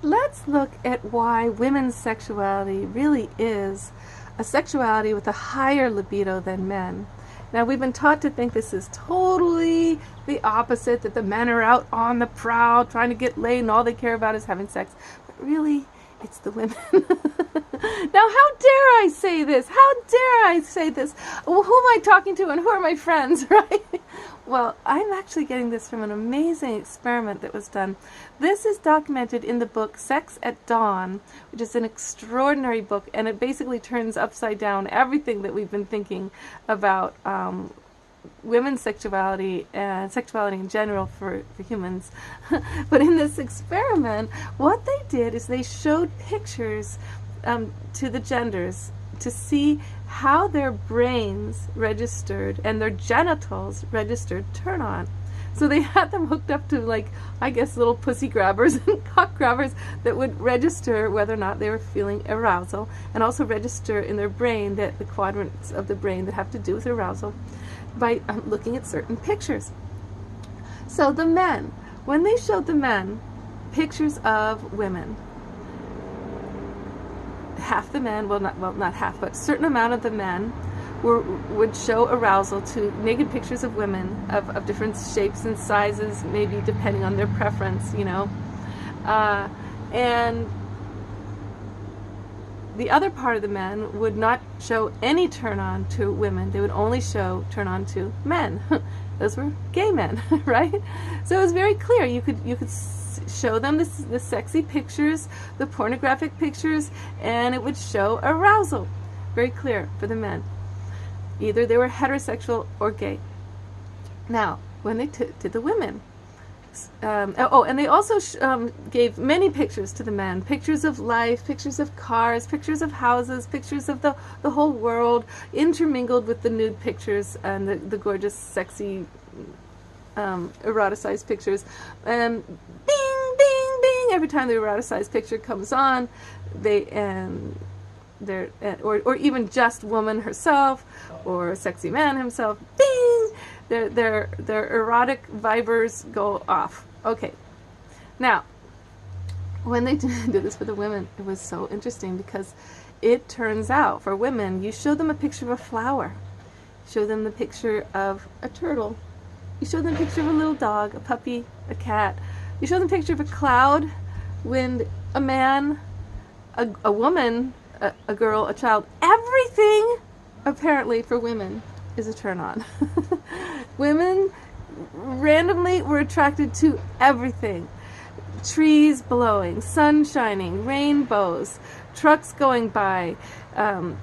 let's look at why women's sexuality really is a sexuality with a higher libido than men. Now, we've been taught to think this is totally the opposite, that the men are out on the prowl trying to get laid and all they care about is having sex. But really, it's the women. Now, how dare I say this? How dare I say this? Well, who am I talking to and who are my friends, right? Well, I'm actually getting this from an amazing experiment that was done. This is documented in the book Sex at Dawn, which is an extraordinary book, and it basically turns upside down everything that we've been thinking about women's sexuality and sexuality in general for humans. But in this experiment, what they did is they showed pictures to the genders to see how their brains registered and their genitals registered turn on. So they had them hooked up to, like, I guess, little pussy grabbers and cock grabbers that would register whether or not they were feeling arousal, and also register in their brain that the quadrants of the brain that have to do with arousal by looking at certain pictures. So the men, when they showed the men pictures of women, half the men, well not half, but a certain amount of the men would show arousal to naked pictures of women of different shapes and sizes, maybe depending on their preference, you know. And the other part of the men would not show any turn on to women. They would only show turn on to men. Those were gay men, right? So it was very clear. You could show them the sexy pictures, the pornographic pictures, and it would show arousal. Very clear for the men. Either they were heterosexual or gay. Now, when they did the women, and they also gave many pictures to the men. Pictures of life, pictures of cars, pictures of houses, pictures of the whole world, intermingled with the nude pictures and the gorgeous, sexy, eroticized pictures. And bing, bing, bing, every time the eroticized picture comes on, or even just woman herself, or a sexy man himself, bing, their erotic vibers go off. Okay. Now, when they did this for the women, it was so interesting because it turns out for women, you show them a picture of a flower, show them the picture of a turtle, you show them a picture of a little dog, a puppy, a cat, you show them a picture of a cloud, wind, a man, a woman, a girl, a child. Everything, apparently, for women is a turn on. Women randomly were attracted to everything. Trees blowing, sun shining, rainbows, trucks going by, an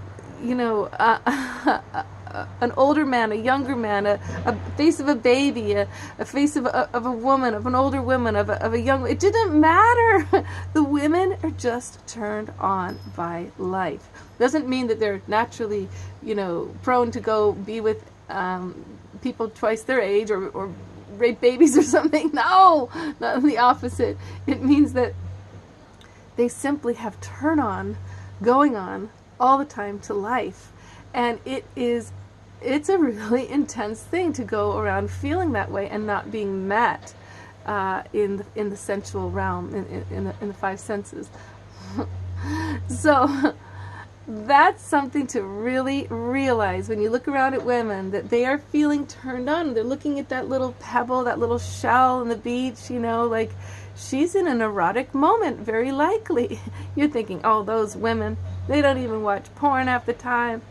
older man, a younger man, a face of a baby, a face of a woman, of an older woman, of a young. It didn't matter. The women are just turned on by life. Doesn't mean that they're naturally, prone to go be with people twice their age or rape babies or something. No, not the opposite. It means that they simply have turn on going on all the time to life. And it's a really intense thing to go around feeling that way and not being met in the sensual realm, in the five senses. So that's something to really realize when you look around at women, that they are feeling turned on. They're looking at that little pebble, that little shell on the beach, like she's in an erotic moment, very likely. You're thinking, oh, those women, they don't even watch porn half the time.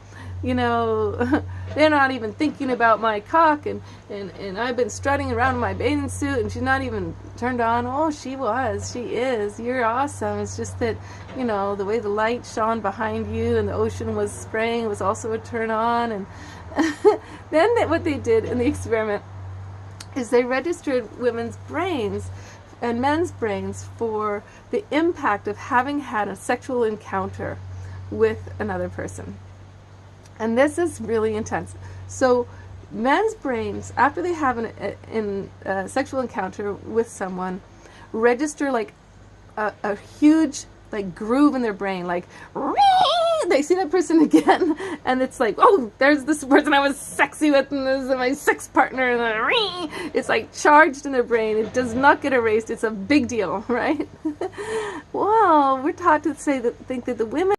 They're not even thinking about my cock, and I've been strutting around in my bathing suit, and she's not even turned on. Oh, she is. You're awesome. It's just that, the way the light shone behind you and the ocean was spraying was also a turn on. And then what they did in the experiment is they registered women's brains and men's brains for the impact of having had a sexual encounter with another person. And this is really intense. So men's brains, after they have a sexual encounter with someone, register like a huge groove in their brain, like they see that person again, and it's like, oh, there's this person I was sexy with, and this is my sex partner, and it's like charged in their brain. It does not get erased. It's a big deal, right? Well, we're taught to think that the women